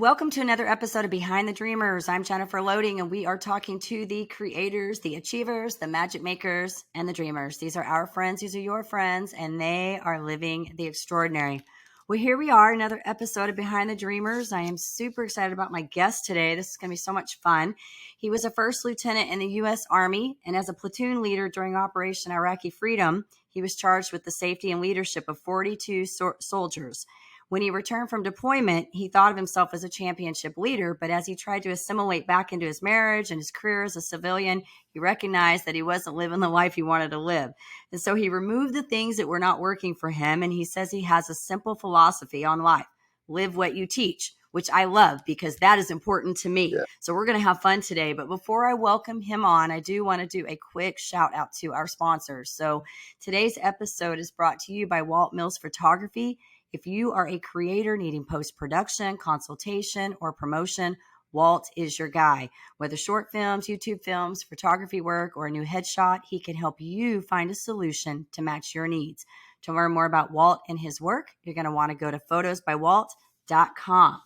welcome to another episode of Behind the Dreamers. I'm Jennifer Loehding, and we are talking to the creators, the achievers, the magic makers, and the dreamers. These are our friends, these are your friends, and they are living the extraordinary. Well, here we are, another episode of Behind the Dreamers. I am super excited about my guest today. This is going to be so much fun. He was a first lieutenant in the U.S. Army, and as a platoon leader during Operation Iraqi Freedom, he was charged with the safety and leadership of 42 soldiers. When he returned from deployment, he thought of himself as a championship leader, but as he tried to assimilate back into his marriage and his career as a civilian, he recognized that he wasn't living the life he wanted to live. And so he removed the things that were not working for him, and he says he has a simple philosophy on life: live what you teach, which I love because that is important to me. Yeah. So we're going to have fun today. But before I welcome him on, I do want to do a quick shout out to our sponsors. So today's episode is brought to you by Walt Mills Photography. If you are a creator needing post-production, consultation, or promotion, Walt is your guy. Whether short films, YouTube films, photography work, or a new headshot, he can help you find a solution to match your needs. To learn more about Walt and his work, you're going to want to go to photosbywalt.com.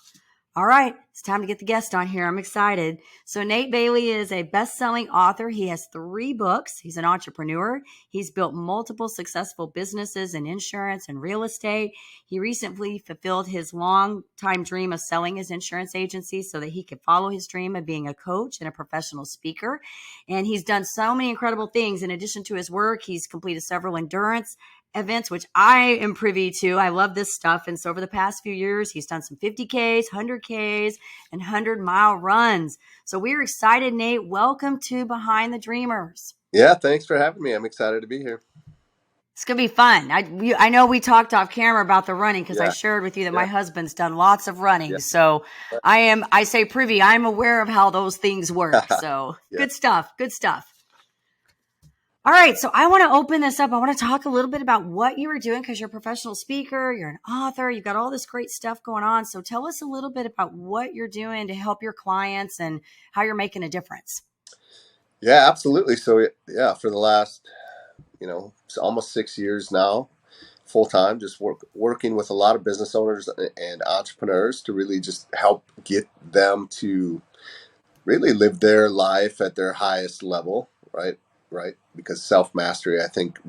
All right, it's time to get the guest on here. I'm excited. So Nate Bailey is a best-selling author. He has 3 books. He's an entrepreneur. He's built multiple successful businesses in insurance and real estate. He recently fulfilled his long-time dream of selling his insurance agency so that he could follow his dream of being a coach and a professional speaker. And he's done so many incredible things. In addition to his work, he's completed several endurance events, which I am privy to. I love this stuff. And so over the past few years, he's done some 50Ks, 100Ks, and 100-mile runs. So we're excited, Nate. Welcome to Behind the Dreamers. Yeah, thanks for having me. I'm excited to be here. It's going to be fun. I know we talked off camera about the running because I shared with you that my husband's done lots of running. So I say privy. I'm aware of how those things work. So Good stuff. Good stuff. All right, so I want to open this up. I want to talk a little bit about what you were doing because you're a professional speaker, you're an author, you've got all this great stuff going on. So tell us a little bit about what you're doing to help your clients and how you're making a difference. Yeah, absolutely. So for the last, almost 6 years now, full time, just working with a lot of business owners and entrepreneurs to really just help get them to really live their life at their highest level, right? Because self-mastery, I think,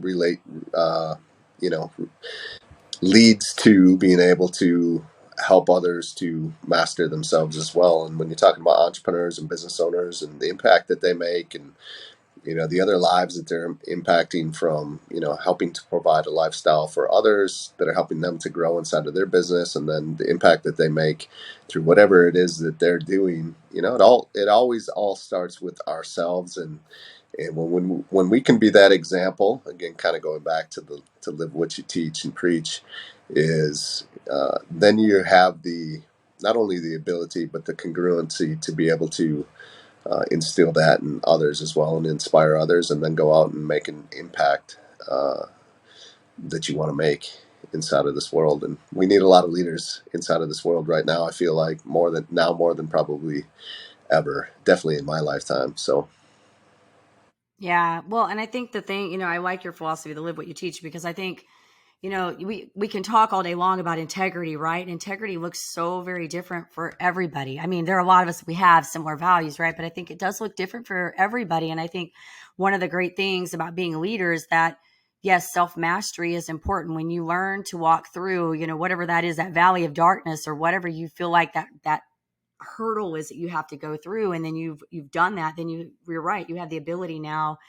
leads to being able to help others to master themselves as well. And when you're talking about entrepreneurs and business owners and the impact that they make and, the other lives that they're impacting from, helping to provide a lifestyle for others that are helping them to grow inside of their business, and then the impact that they make through whatever it is that they're doing, it always all starts with ourselves. And when we can be that example, again, kind of going back to live what you teach and preach, is then you have not only the ability but the congruency to be able to instill that in others as well and inspire others, and then go out and make an impact that you want to make inside of this world. And we need a lot of leaders inside of this world right now. I feel like more than probably ever, definitely in my lifetime. So. Yeah, well, and I think the thing, I like your philosophy to live what you teach, because I think, we can talk all day long about integrity, right? Integrity looks so very different for everybody. I mean, there are a lot of us, we have similar values, right? But I think it does look different for everybody. And I think one of the great things about being a leader is that, yes, self-mastery is important. When you learn to walk through, whatever that is, that valley of darkness, or whatever you feel like that hurdle is that you have to go through, and then you've done that, then you're right. You have the ability now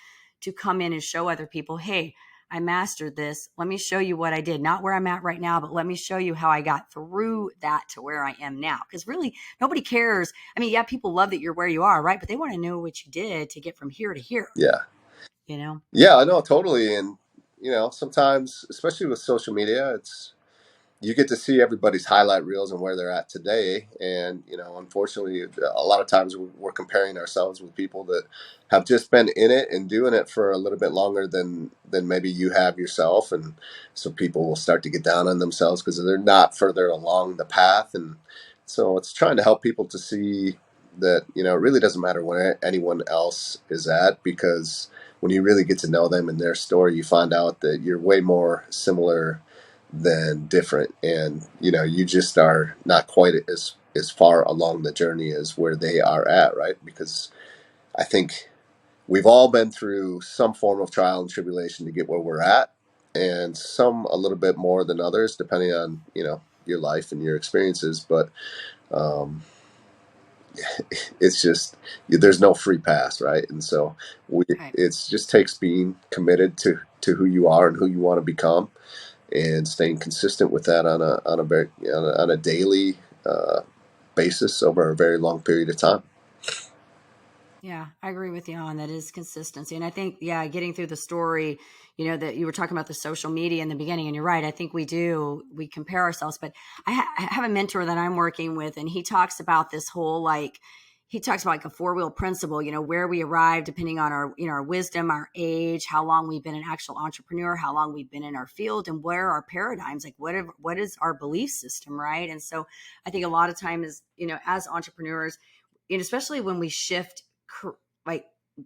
to come in and show other people, hey, I mastered this. Let me show you what I did. Not where I'm at right now, but let me show you how I got through that to where I am now. Because really, nobody cares. I mean, yeah, people love that you're where you are, right? But they want to know what you did to get from here to here. Yeah. Yeah, I know, totally. And, sometimes, especially with social media, you get to see everybody's highlight reels and where they're at today. And, unfortunately, a lot of times we're comparing ourselves with people that have just been in it and doing it for a little bit longer than maybe you have yourself. And so people will start to get down on themselves because they're not further along the path. And so it's trying to help people to see that, it really doesn't matter where anyone else is at, because when you really get to know them and their story, you find out that you're way more similar than different. And, you just are not quite as far along the journey as where they are at, right? Because I think we've all been through some form of trial and tribulation to get where we're at, and some a little bit more than others, depending on, your life and your experiences. But um, it's just, there's no free pass, right? And so Right. it's just takes being committed to who you are and who you want to become, and staying consistent with that on a daily basis over a very long period of time. Yeah, I agree with you on that is consistency. And I think, yeah, getting through the story, that you were talking about the social media in the beginning, and you're right. I think we compare ourselves, but I have a mentor that I'm working with, and he talks about this whole he talks about like a four-wheel principle, where we arrive depending on our wisdom, our age, how long we've been an actual entrepreneur, how long we've been in our field, and where our paradigms, like what is our belief system, right? And so I think a lot of times, as entrepreneurs, and especially when we shift like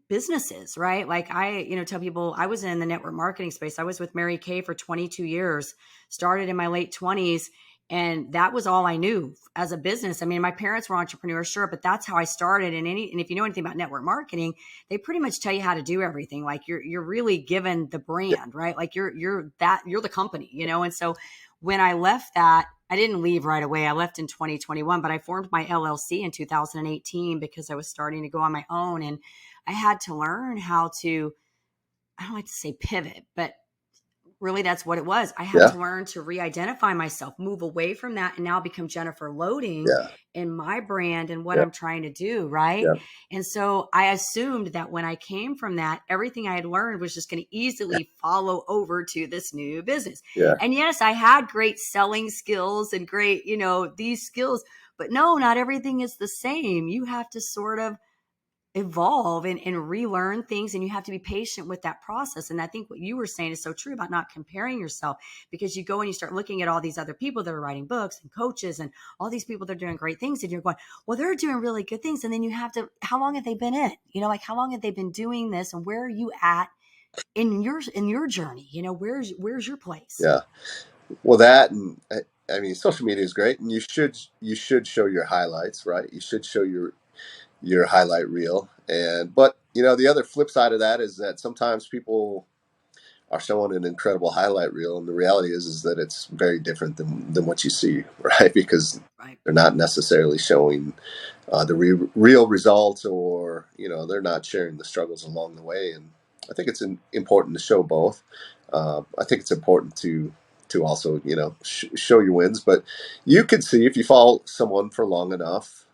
businesses, right? Like I, tell people I was in the network marketing space. I was with Mary Kay for 22 years, started in my late 20s. And that was all I knew as a business. I mean, my parents were entrepreneurs, sure, but that's how I started. And if you know anything about network marketing, they pretty much tell you how to do everything. Like you're really given the Yeah, brand, right? Like you're the company, And so when I left that, I didn't leave right away. I left in 2021, but I formed my LLC in 2018 because I was starting to go on my own, and I had to learn how to, I don't like to say pivot, but really that's what it was. I had yeah, to learn to re-identify myself, move away from that, and now become Jennifer Loading yeah, in my brand and what yeah, I'm trying to do, right? yeah, And so I assumed that when I came from that, everything I had learned was just going to easily follow over to this new business. yeah, And yes, I had great selling skills and great, these skills, but no, not everything is the same. You have to sort of evolve and relearn things, and you have to be patient with that process. And I think what you were saying is so true about not comparing yourself, because you go and you start looking at all these other people that are writing books and coaches and all these people that are doing great things, and you're going, well, they're doing really good things. And then you have to, how long have they been in, like how long have they been doing this, and where are you at in your journey? Where's your place? yeah. Well, that, and I mean, social media is great, and you should show your highlights, right? You should show your highlight reel. And but the other flip side of that is that sometimes people are showing an incredible highlight reel, and the reality is that it's very different than what you see, right? Because Right. they're not necessarily showing the real results, or they're not sharing the struggles along the way. And I think it's important to show both. I think it's important to also show your wins, but you can see, if you follow someone for long enough,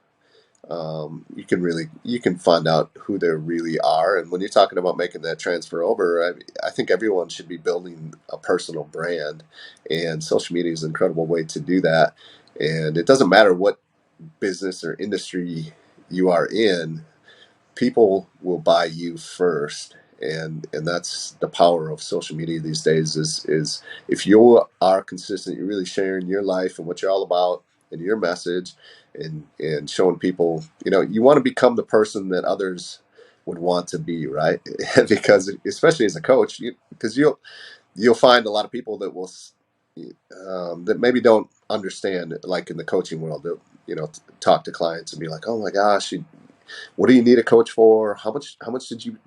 you can find out who they really are. And when you're talking about making that transfer over, I think everyone should be building a personal brand, and social media is an incredible way to do that. And it doesn't matter what business or industry you are in, people will buy you first. And that's the power of social media these days, is if you are consistent, you're really sharing your life and what you're all about and your message, and showing people, you want to become the person that others would want to be, right? Because especially as a coach, because you'll find a lot of people that will that maybe don't understand, like in the coaching world, that talk to clients and be like, oh my gosh, what do you need a coach for? How much did you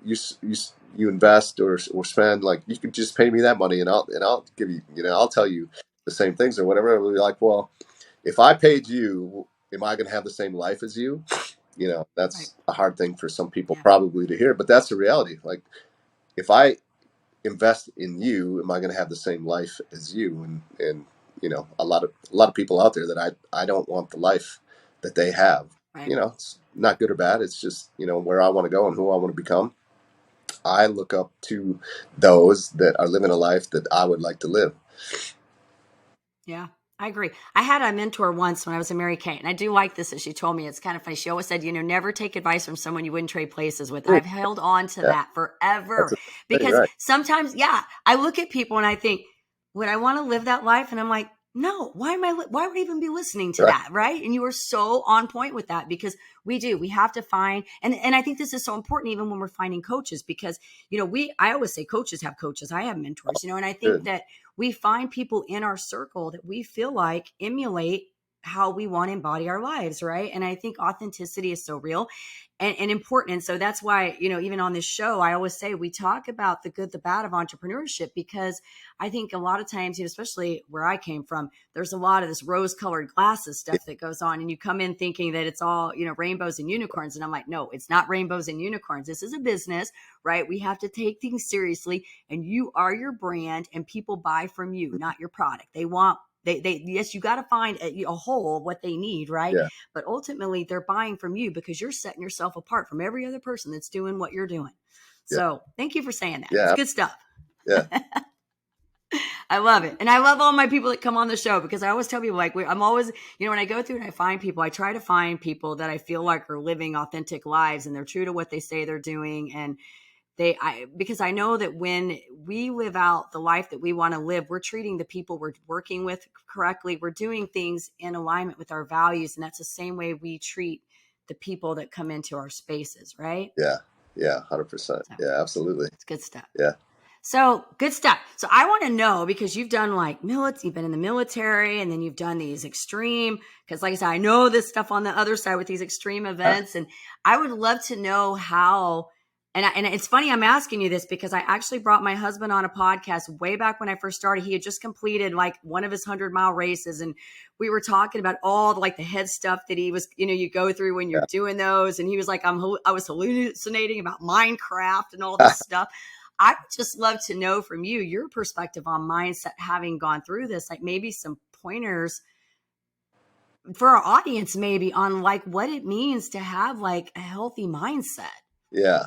invest or spend? Like, you could just pay me that money, and I'll give you, I'll tell you the same things or whatever. We'll be like, well, if I paid you, am I going to have the same life as you? Right. That's a hard thing for some people Yeah. probably to hear, but that's the reality. Like, if I invest in you, am I going to have the same life as you? And a lot of people out there that I don't want the life that they have. Right. It's not good or bad. It's just where I want to go and who I want to become. I look up to those that are living a life that I would like to live. Yeah, I agree. I had a mentor once when I was in Mary Kay, and I do like this that she told me. It's kind of funny. She always said, never take advice from someone you wouldn't trade places with. Mm, I've held on to yeah, that that's forever, a thing, because right? sometimes, yeah, I look at people and I think, would I want to live that life? And I'm like, No, why would I even be listening to Right. that, right? And you are so on point with that, because we have to find, and I think this is so important even when we're finding coaches, because I always say coaches have coaches, I have mentors, and I think Good. that we find people in our circle that we feel like emulate how we want to embody our lives, right? And I think authenticity is so real and important. And so that's why, even on this show, I always say we talk about the good, the bad of entrepreneurship, because I think a lot of times, especially where I came from, there's a lot of this rose colored glasses stuff that goes on. And you come in thinking that it's all, rainbows and unicorns. And I'm like, no, it's not rainbows and unicorns. This is a business, right? We have to take things seriously, and you are your brand, and people buy from you, not your product. They yes, you got to find a whole what they need, right? Yeah. But ultimately they're buying from you because you're setting yourself apart from every other person that's doing what you're doing. Yeah. So thank you for saying that. It's Yeah. good stuff. Yeah. I love it. And I love all my people that come on the show, because I always tell people, like, I'm always, when I go through and I find people, I try to find people that I feel like are living authentic lives and they're true to what they say they're doing. And because I know that when we live out the life that we want to live, we're treating the people we're working with correctly. We're doing things in alignment with our values. And that's the same way we treat the people that come into our spaces, right? Yeah. Yeah. 100%. So Yeah. Absolutely. it's good stuff. Yeah. So good stuff. So I want to know, because you've done like you've been in the military, and then you've done these extreme, because like I said, I know this stuff on the other side with these extreme events. And I would love to know how, and it's funny I'm asking you this, because I actually brought my husband on a podcast way back when I first started. He had just completed like one of his 100-mile races. And we were talking about all the, like the head stuff that he was, you go through when you're Yeah. doing those. And he was like, I was hallucinating about Minecraft and all this stuff. I would just love to know from you your perspective on mindset, having gone through this, like maybe some pointers for our audience, maybe on like what it means to have like a healthy mindset. Yeah.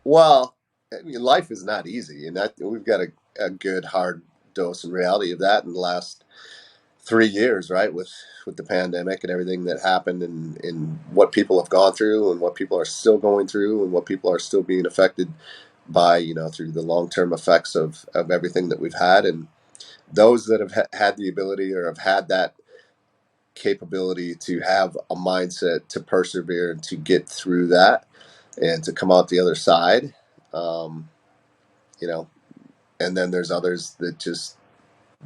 Well, I mean, life is not easy, and that we've got a good hard dose and reality of that in the last 3 years, right? With the pandemic and everything that happened, and what people have gone through, and what people are still going through, and what people are still being affected by, through the long term effects of everything that we've had, and those that have had the ability or have had that capability to have a mindset to persevere and to get through that and to come out the other side. Um, you know, and then there's others that just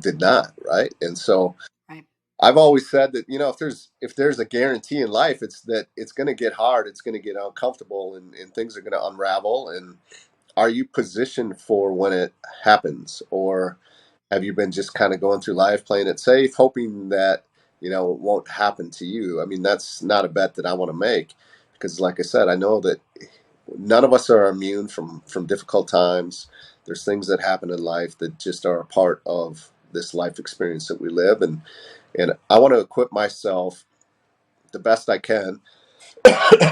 did not, right? And so Right. I've always said that, if there's a guarantee in life, it's that it's going to get hard, it's going to get uncomfortable, and things are going to unravel. And are you positioned for when it happens, or have you been just kind of going through life playing it safe, hoping that it won't happen to you? I mean, that's not a bet that I want to make, because, like I said, I know that none of us are immune from difficult times. There's things that happen in life that just are a part of this life experience that we live, and I want to equip myself the best I can.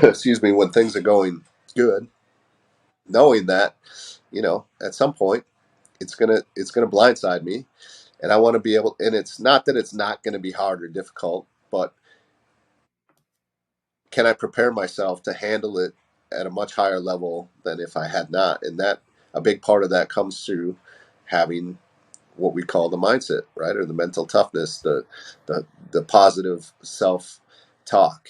Excuse me, when things are going good, knowing that at some point it's gonna blindside me, and I want to be able. And it's not that it's not going to be hard or difficult, but can I prepare myself to handle it at a much higher level than if I had not? And that a big part of that comes through having what we call the mindset, right, or the mental toughness, the positive self talk,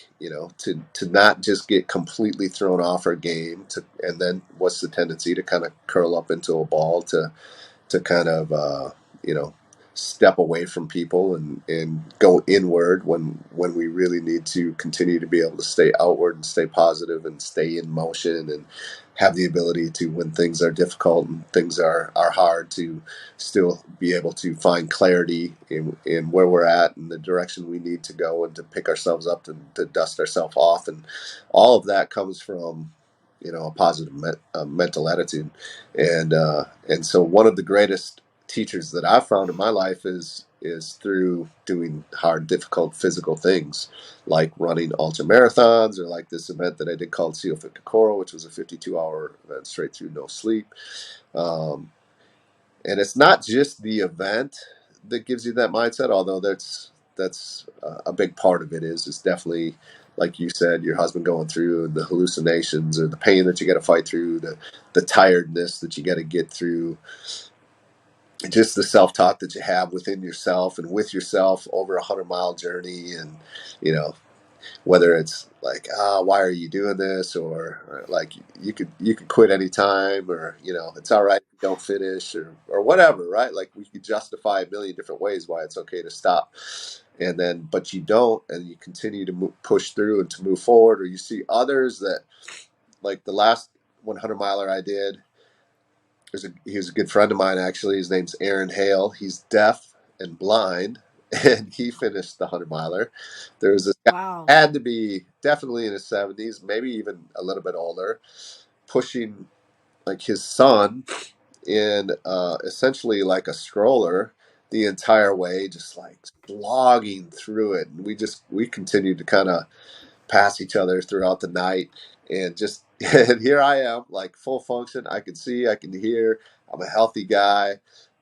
to not just get completely thrown off our game, and then what's the tendency to kind of curl up into a ball, to kind of you know step away from people and go inward when we really need to continue to be able to stay outward and stay positive and stay in motion, and have the ability to, when things are difficult and things are hard, to still be able to find clarity in where we're at and the direction we need to go, and to pick ourselves up and to dust ourselves off. And all of that comes from a positive mental attitude. And so one of the greatest teachers that I've found in my life is through doing hard, difficult physical things, like running ultra marathons, or like this event that I did called Seal Fit Kokoro, which was a 52-hour event straight through, no sleep. Um, and it's not just the event that gives you that mindset, although that's a big part of it. Is definitely, like you said, your husband going through, and the hallucinations, or the pain that you got to fight through, the tiredness that you got to get through. just the self-talk that you have within yourself and with yourself over 100-mile journey. And whether it's like, why are you doing this, or like you could quit anytime, or it's all right if you don't finish, or whatever, right? Like we could justify a million different ways why it's okay to stop, and then but you don't, and you continue to push through and to move forward. Or you see others that, like the last 100 miler I did, he was a good friend of mine, actually. His name's Aaron Hale. He's deaf and blind, and he finished the 100 miler. There was this guy, Wow. had to be definitely in his 70s, maybe even a little bit older, pushing like his son in essentially like a stroller the entire way, just like slogging through it. And we continued to kind of pass each other throughout the night, and just and here I am, like full function. I can see, I can hear. I'm a healthy guy.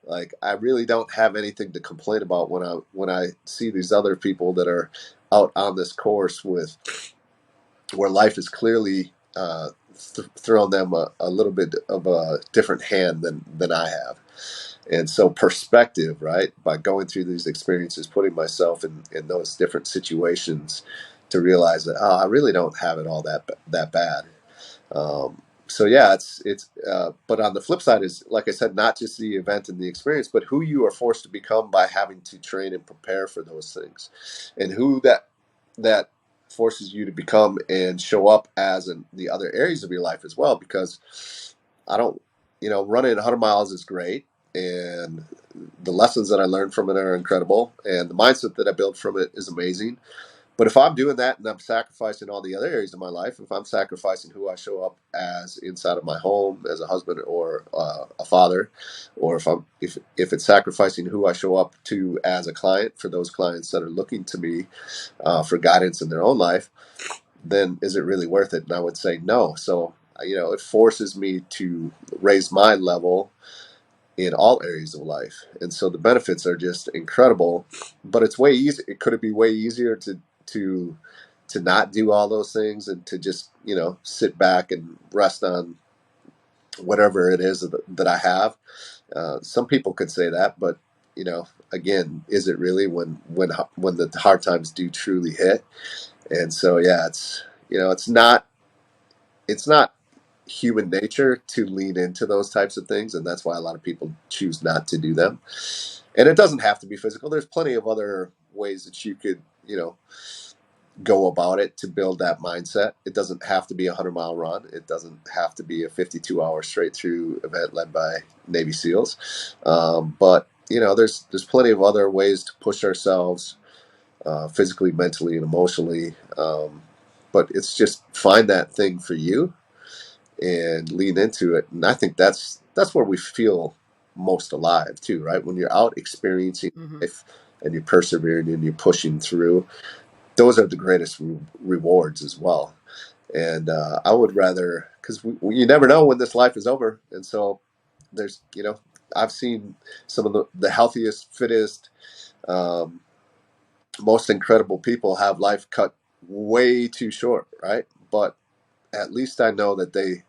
Like I really don't have anything to complain about when I see these other people that are out on this course with where life is clearly thrown them a little bit of a different hand than I have. And so perspective, right? By going through these experiences, putting myself in those different situations, to realize that, I really don't have it all that bad. So yeah, but on the flip side is, like I said, not just the event and the experience, but who you are forced to become by having to train and prepare for those things, and who that forces you to become and show up as in the other areas of your life as well. Because I don't, running 100 miles is great, and the lessons that I learned from it are incredible, and the mindset that I built from it is amazing. But if I'm doing that and I'm sacrificing all the other areas of my life, if I'm sacrificing who I show up as inside of my home as a husband or a father, or if it's sacrificing who I show up to as a client for those clients that are looking to me for guidance in their own life, then is it really worth it? And I would say no. So it forces me to raise my level in all areas of life, and so the benefits are just incredible. But it's way easy. Could it be way easier to to not do all those things and to just sit back and rest on whatever it is that I have? Some people could say that, but again, is it really, when the hard times do truly hit? And so yeah, it's not human nature to lean into those types of things, and that's why a lot of people choose not to do them. And it doesn't have to be physical. There's plenty of other ways that you could go about it to build that mindset. It doesn't have to be a 100-mile run. It doesn't have to be a 52-hour straight through event led by Navy SEALs. But there's plenty of other ways to push ourselves, physically, mentally, and emotionally. But it's just find that thing for you and lean into it. And I think that's where we feel most alive too, right? When you're out experiencing Mm-hmm. life and you're persevering and you're pushing through, those are the greatest rewards as well. And I would rather, because you never know when this life is over. And so there's, I've seen some of the healthiest, fittest, um, most incredible people have life cut way too short, right? But at least I know that they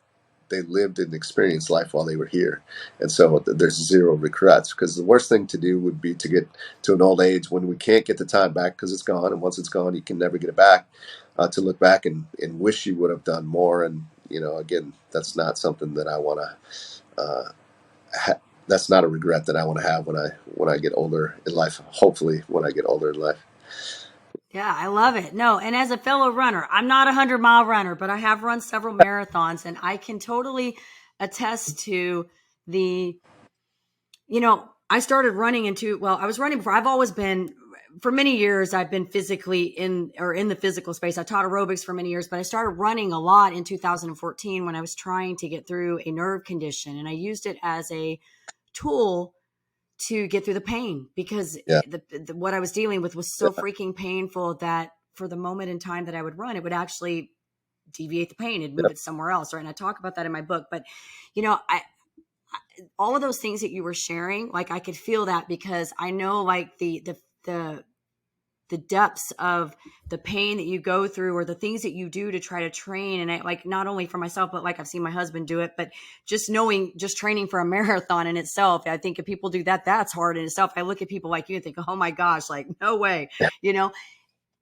lived and experienced life while they were here. And so there's zero regrets, because the worst thing to do would be to get to an old age when we can't get the time back because it's gone. And once it's gone, you can never get it back, to look back and wish you would have done more. And, again, that's not something that I want to, that's not a regret that I want to have when I get older in life, hopefully when I get older in life. Yeah, I love it. No, and as a fellow runner, I'm not a 100-mile runner, but I have run several marathons, and I can totally attest to the, I started running I was running before. I've always been, for many years, I've been physically in the physical space. I taught aerobics for many years, but I started running a lot in 2014 when I was trying to get through a nerve condition. And I used it as a tool to get through the pain, because Yeah. what I was dealing with was so Yeah. freaking painful that for the moment in time that I would run, it would actually deviate the pain and Yeah. move it somewhere else. Right. And I talk about that in my book. But, I all of those things that you were sharing, like I could feel that, because I know like the the depths of the pain that you go through or the things that you do to try to train. And I like, not only for myself, but like I've seen my husband do it, but just knowing, just training for a marathon in itself. I think if people do that, that's hard in itself. I look at people like you and think, oh my gosh, like no way, you know,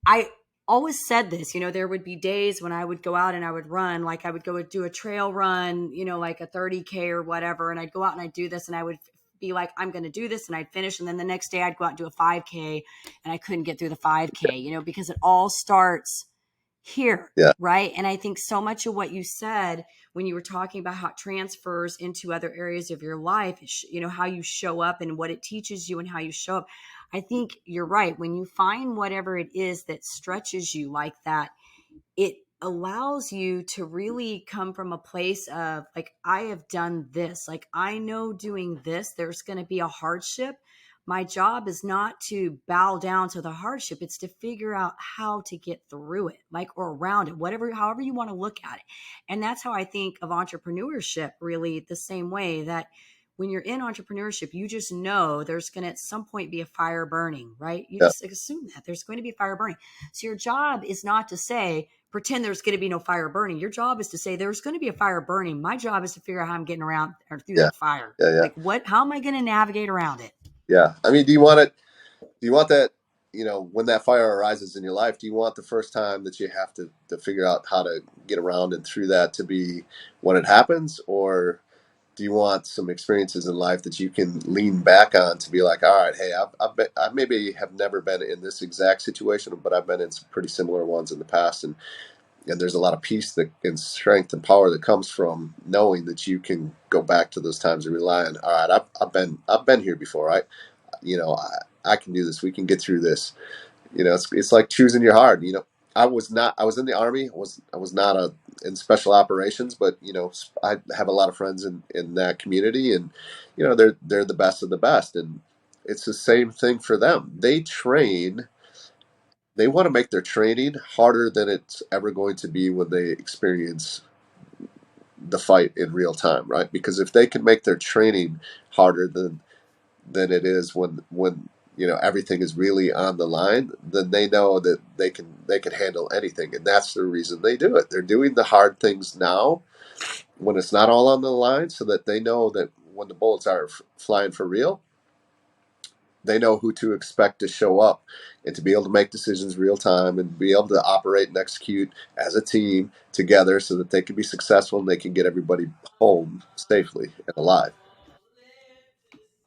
I always said this, there would be days when I would go out and I would run, like I would go do a trail run, like a 30K or whatever. And I'd go out and I'd do this and I would be like, I'm going to do this. And I'd finish. And then the next day I'd go out and do a 5K and I couldn't get through the 5K, because it all starts here. Yeah. Right. And I think so much of what you said when you were talking about how it transfers into other areas of your life, how you show up and what it teaches you and how you show up. I think you're right. When you find whatever it is that stretches you like that, it allows you to really come from a place of like, I have done this. Like, I know doing this, there's going to be a hardship. My job is not to bow down to the hardship. It's to figure out how to get through it, like, or around it, however you want to look at it. And that's how I think of entrepreneurship, really the same way that when you're in entrepreneurship, you just know there's going to at some point be a fire burning, right? You Yeah. just assume that there's going to be a fire burning. So your job is not to say, pretend there's going to be no fire burning. Your job is to say, there's going to be a fire burning. My job is to figure out how I'm getting around or through Yeah. that fire. Yeah. Yeah. Like how am I going to navigate around it? Yeah. I mean, do you want that, when that fire arises in your life, do you want the first time that you have to figure out how to get around and through that to be when it happens? Or do you want some experiences in life that you can lean back on to be like, all right, hey, I maybe have never been in this exact situation, but I've been in some pretty similar ones in the past. And there's a lot of peace and strength and power that comes from knowing that you can go back to those times and rely on, all right, I've been here before. I can do this. We can get through this. It's like choosing your hard. I was in the Army. I was not in special operations, but I have a lot of friends in that community, and they're the best of the best, and it's the same thing for them. They want to make their training harder than it's ever going to be when they experience the fight in real time, right? Because if they can make their training harder than it is when everything is really on the line, then they know that they can handle anything, and that's the reason they do it. They're doing the hard things now when it's not all on the line, so that they know that when the bullets are flying for real, they know who to expect to show up and to be able to make decisions real time and be able to operate and execute as a team together so that they can be successful and they can get everybody home safely and alive.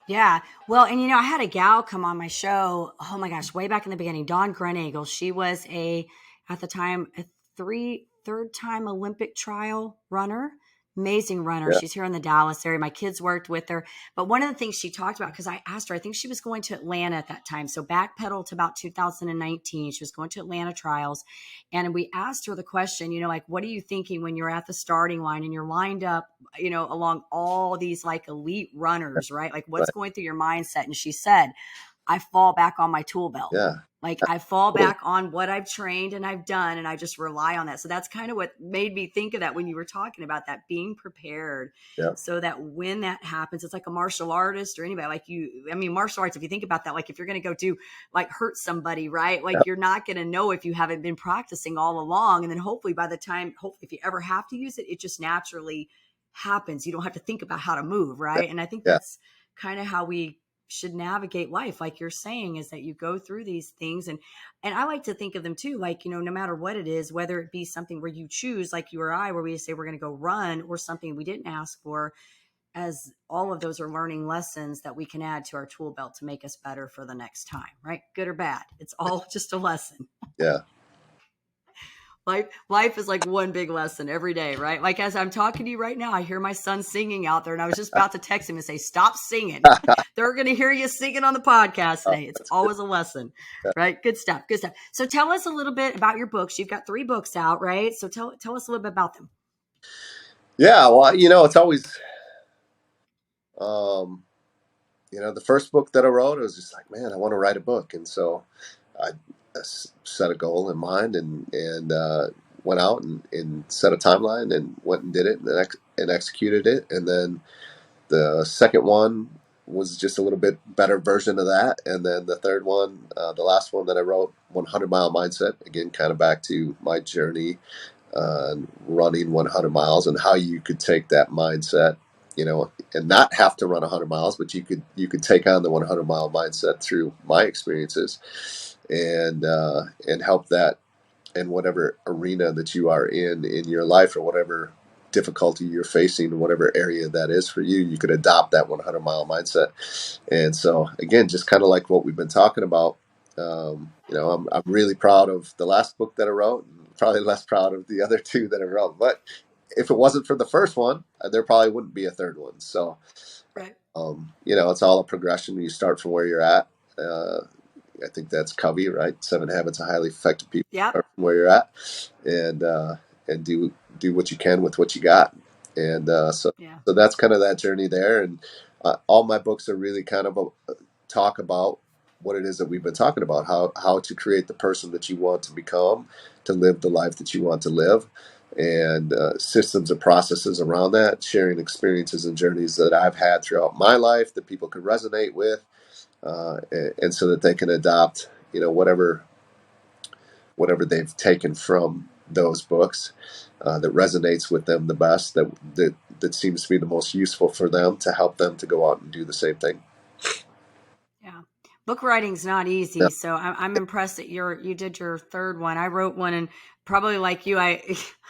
Yeah. Well, and I had a gal come on my show. Oh my gosh, way back in the beginning, Dawn Grenagel. She was at the time, a third time Olympic trial runner. Amazing runner. Yeah. She's here in the Dallas area. My kids worked with her. But one of the things she talked about, because I asked her, I think she was going to Atlanta at that time. So backpedal to about 2019. She was going to Atlanta trials. And we asked her the question, like, what are you thinking when you're at the starting line and you're lined up, along all these like elite runners, right? Like what's Right. going through your mindset? And she said, I fall back on my tool belt. Yeah. Like I fall back on what I've trained and I've done, and I just rely on that. So that's kind of what made me think of that when you were talking about that, being prepared Yeah. so that when that happens, it's like a martial artist or anybody martial arts, if you think about that, like if you're going to go do like hurt somebody, right? Like you're not going to know if you haven't been practicing all along. And then hopefully if you ever have to use it, it just naturally happens. You don't have to think about how to move. Right. And I think Yeah. that's kind of how we should navigate life, like you're saying, is that you go through these things. And I like to think of them too, like, no matter what it is, whether it be something where you choose, like you or I, where we say we're going to go run, or something we didn't ask for, as all of those are learning lessons that we can add to our tool belt to make us better for the next time, right? Good or bad, it's all just a lesson. Yeah. Life is like one big lesson every day, right? Like as I'm talking to you right now, I hear my son singing out there, and I was just about to text him and say, stop singing. They're going to hear you singing on the podcast today. It's That's good. always a lesson, right? Good stuff. Good stuff. So tell us a little bit about your books. You've got 3 books out, right? So tell us a little bit about them. Yeah. Well, it's always, um, the first book that I wrote, I was just like, man, I want to write a book. And so I set a goal in mind and went out and set a timeline and went and did it and executed it. And then the second one was just a little bit better version of that. And then the third one, the last one that I wrote, 100 Mile Mindset, again, kind of back to my journey running 100 miles and how you could take that mindset, and not have to run 100 miles, but you could take on the 100-mile mindset through my experiences and help that in whatever arena that you are in your life, or whatever difficulty you're facing, whatever area that is for you, you could adopt that 100-mile mindset. And so, again, just kind of like what we've been talking about, I'm really proud of the last book that I wrote, and probably less proud of the other two that I wrote. But if it wasn't for the first one, there probably wouldn't be a third one. So, Right. it's all a progression. You start from where you're at. Uh, I think that's Covey, right? 7 Habits of Highly Effective People. Yep. Start from where you're at, and do what you can with what you got. And Yeah. so that's kind of that journey there. And all my books are really kind of talk about what it is that we've been talking about, how to create the person that you want to become, to live the life that you want to live, and systems and processes around that, sharing experiences and journeys that I've had throughout my life that people can resonate with, and so that they can adopt, whatever they've taken from those books that resonates with them the best, that seems to be the most useful for them, to help them to go out and do the same thing. Yeah. Book writing's not Yeah, easy. So I'm impressed that you did your third one. I wrote one, and probably like you, I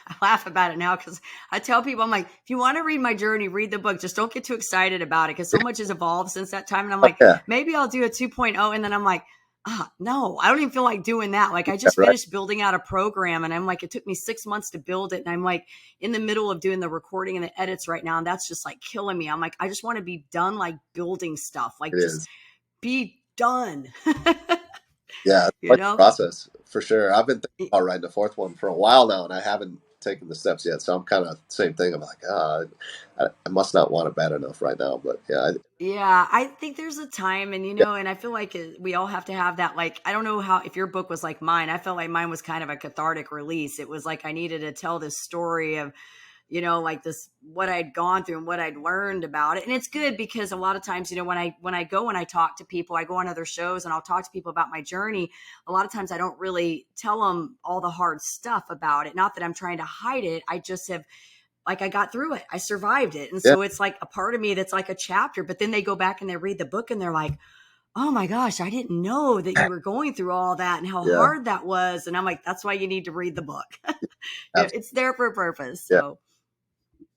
I laugh about it now because I tell people, I'm like, if you want to read my journey, read the book. Just don't get too excited about it because so much has evolved since that time. And I'm like, yeah, maybe I'll do a 2.0. And then I'm like, no, I don't even feel like doing that. Like I yeah, just right. finished building out a program, and I'm like, it took me 6 months to build it. And I'm like in the middle of doing the recording and the edits right now. And that's just like killing me. I'm like, I just want to be done like building stuff, It like just is. be done. Yeah, it's you quite the know? process for sure. I've been thinking about writing the fourth one for a while now, and I haven't taken the steps yet. So I'm kind of same thing. I'm like, I must not want it bad enough right now. But yeah, Yeah, I think there's a time, and yeah, and I feel like we all have to have that. Like, I don't know how, if your book was like mine, I felt like mine was kind of a cathartic release. It was like I needed to tell this story of, like this, what I'd gone through and what I'd learned about it. And it's good because a lot of times, when I go and I talk to people, I go on other shows and I'll talk to people about my journey. A lot of times I don't really tell them all the hard stuff about it. Not that I'm trying to hide it. I just have, like, I got through it. I survived it. And yeah, so it's like a part of me that's like a chapter, but then they go back and they read the book and they're like, oh my gosh, I didn't know that you were going through all that and how yeah, hard that was. And I'm like, that's why you need to read the book. absolutely, It's there for a purpose. yeah, So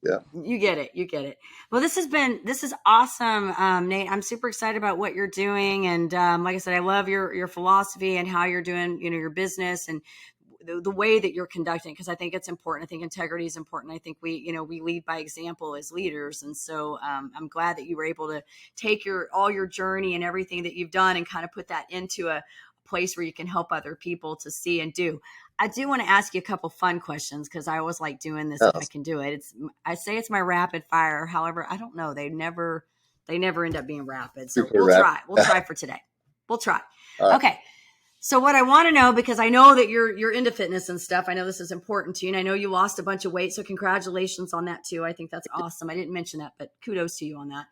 yeah. you get it. You get it. Well, this is awesome, Nate. I'm super excited about what you're doing. And like I said, I love your philosophy and how you're doing, your business, and the way that you're conducting, because I think it's important. I think integrity is important. I think we lead by example as leaders. And so I'm glad that you were able to take all your journey and everything that you've done and kind of put that into a place where you can help other people to see and do. I do want to ask you a couple fun questions because I always like doing this if I That's can do it. I say it's my rapid fire. However, I don't know. They never end up being rapid. So super we'll rap. try. We'll try for today. We'll try. All right. Okay. So what I want to know, because I know that you're into fitness and stuff, I know this is important to you, and I know you lost a bunch of weight. So congratulations on that too. I think that's awesome. I didn't mention that, but kudos to you on that.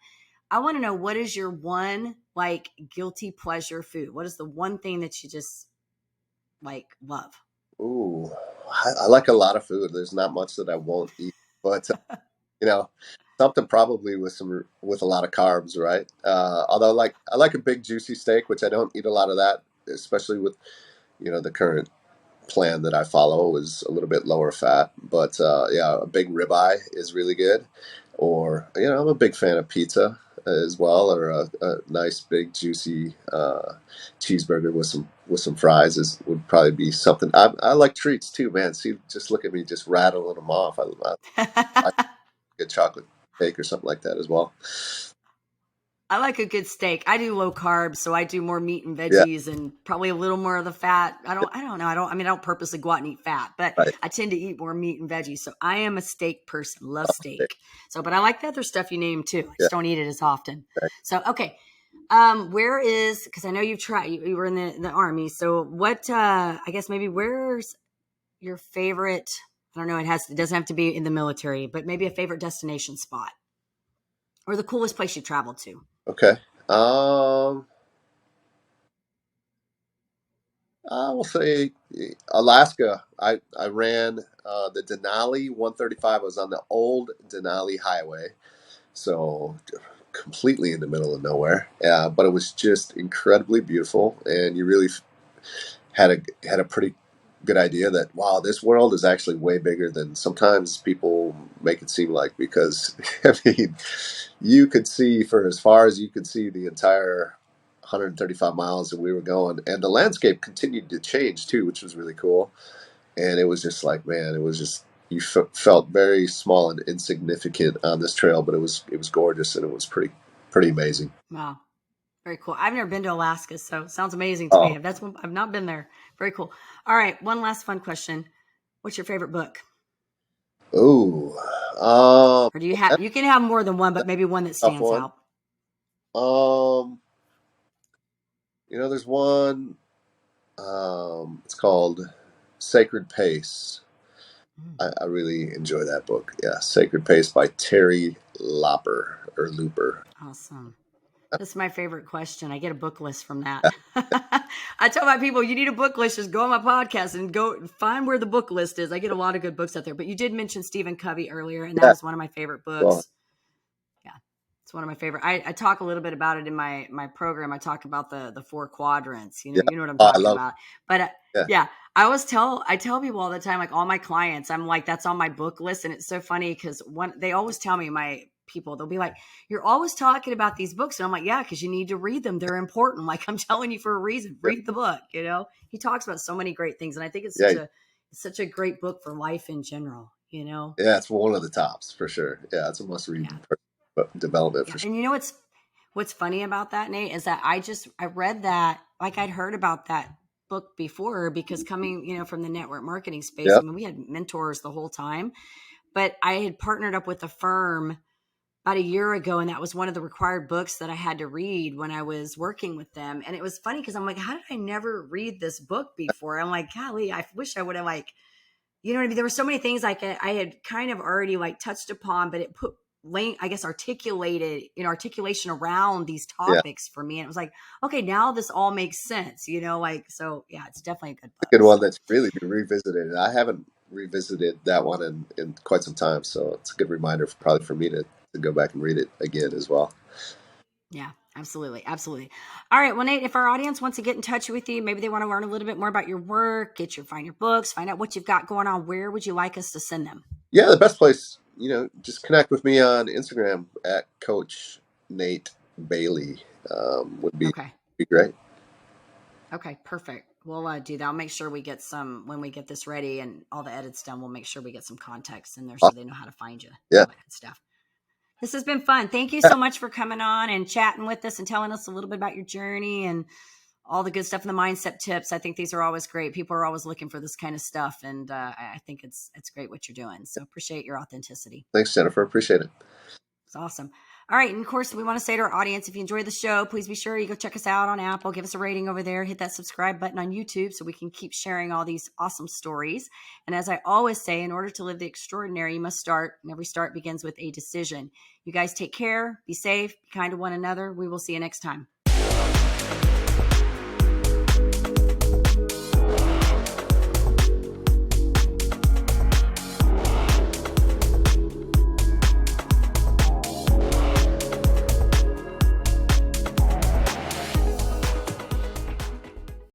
I want to know, what is your one like guilty pleasure food? What is the one thing that you just like love? Ooh, I like a lot of food. There's not much that I won't eat, but you know, something probably with a lot of carbs, right? Although like I like a big juicy steak, which I don't eat a lot of that, especially with the current plan that I follow is a little bit lower fat. But yeah, a big ribeye is really good. Or I'm a big fan of pizza as well, or a nice big juicy cheeseburger with some fries would probably be something. I like treats too, man. See, just look at me, just rattling them off. I get chocolate cake or something like that as well. I like a good steak. I do low carbs, so I do more meat and Yeah, veggies and probably a little more of the fat. I don't know. I don't purposely go out and eat fat, but right. I tend to eat more meat and veggies. So I am a steak person. Love Okay. steak. So, but I like the other stuff you named too. I Yeah. just don't eat it as often. Right. So, okay. Where is, because I know you've tried, you were in the army. So what, I guess maybe where's your favorite, I don't know, it doesn't have to be in the military, but maybe a favorite destination spot or the coolest place you traveled to? Okay. I will say Alaska. I ran the Denali 135. I was on the old Denali Highway, so completely in the middle of nowhere. But it was just incredibly beautiful, and you really had a pretty good idea that wow, this world is actually way bigger than sometimes people make it seem like. Because I mean, you could see for as far as you could see the entire 135 miles that we were going, and the landscape continued to change too, which was really cool. And it was just like, man, it was just you felt very small and insignificant on this trail, but it was gorgeous, and it was pretty amazing. Wow. Very cool. I've never been to Alaska, so it sounds amazing to me. Oh, That's one, I've not been there. Very cool. All right. One last fun question. What's your favorite book? oh, Or do you have, you can have more than one, but maybe one that tough stands one. out. Um, there's one. It's called Sacred Pace. Mm, I really enjoy that book. Yeah, Sacred Pace by Terry Looper or Looper. awesome. That's my favorite question. I get a book list from that. I tell my people, you need a book list, just go on my podcast and go find where the book list is. I get a lot of good books out there. But you did mention Stephen Covey earlier, and that Yeah, was one of my favorite well, books. Yeah, it's one of my favorite. I talk a little bit about it in my program. I talk about the four quadrants. yeah. You know what I'm Oh, I talking love. about. But Yeah, yeah, I tell people all the time, like all my clients, I'm like that's on my book list, and it's so funny because one they always tell me my people they'll be like you're always talking about these books and I'm like yeah because you need to read them, they're important, like I'm telling you for a reason, yeah, read the book. He talks about so many great things and I think yeah, it's such a great book for life in general. yeah. It's one of the tops for sure. Yeah, it's a must-read Yeah. development Yeah. for sure. And what's funny about that, Nate, is that I read that like I'd heard about that book before because coming, from the network marketing space, Yeah, I mean, we had mentors the whole time, but I had partnered up with a firm about a year ago, and that was one of the required books that I had to read when I was working with them. And it was funny because I'm like, how did I never read this book before? I'm like, golly, I wish I would have like you know what I mean? There were so many things like I had kind of already like touched upon, but it put I guess articulated, articulation around these yeah. topics for me. And it was like, okay, now this all makes sense, like, so yeah, it's definitely a good A book. good one So that's really been revisited. I haven't revisited that one in quite some time, so it's a good reminder probably for me to go back and read it again as well. yeah, absolutely. Absolutely. All right. Well, Nate, if our audience wants to get in touch with you, maybe they want to learn a little bit more about your work, find your books, find out what you've got going on. Where would you like us to send them? Yeah, the best place, just connect with me on Instagram at Coach Nate Bailey. Would Okay. be great. Okay, perfect. We'll do that. I'll make sure we get some when we get this ready and all the edits done. We'll make sure we get some context in there so they know how to find you, Yeah, all that good stuff. This has been fun. Thank you so much for coming on and chatting with us and telling us a little bit about your journey and all the good stuff and the mindset tips. I think these are always great. People are always looking for this kind of stuff, and I think it's great what you're doing. So appreciate your authenticity. thanks, Jennifer. Appreciate it. It's awesome. All right. And of course, we want to say to our audience, if you enjoy the show, please be sure you go check us out on Apple, give us a rating over there, hit that subscribe button on YouTube so we can keep sharing all these awesome stories. And as I always say, in order to live the extraordinary, you must start, and every start begins with a decision. You guys take care, be safe, be kind to one another. We will see you next time.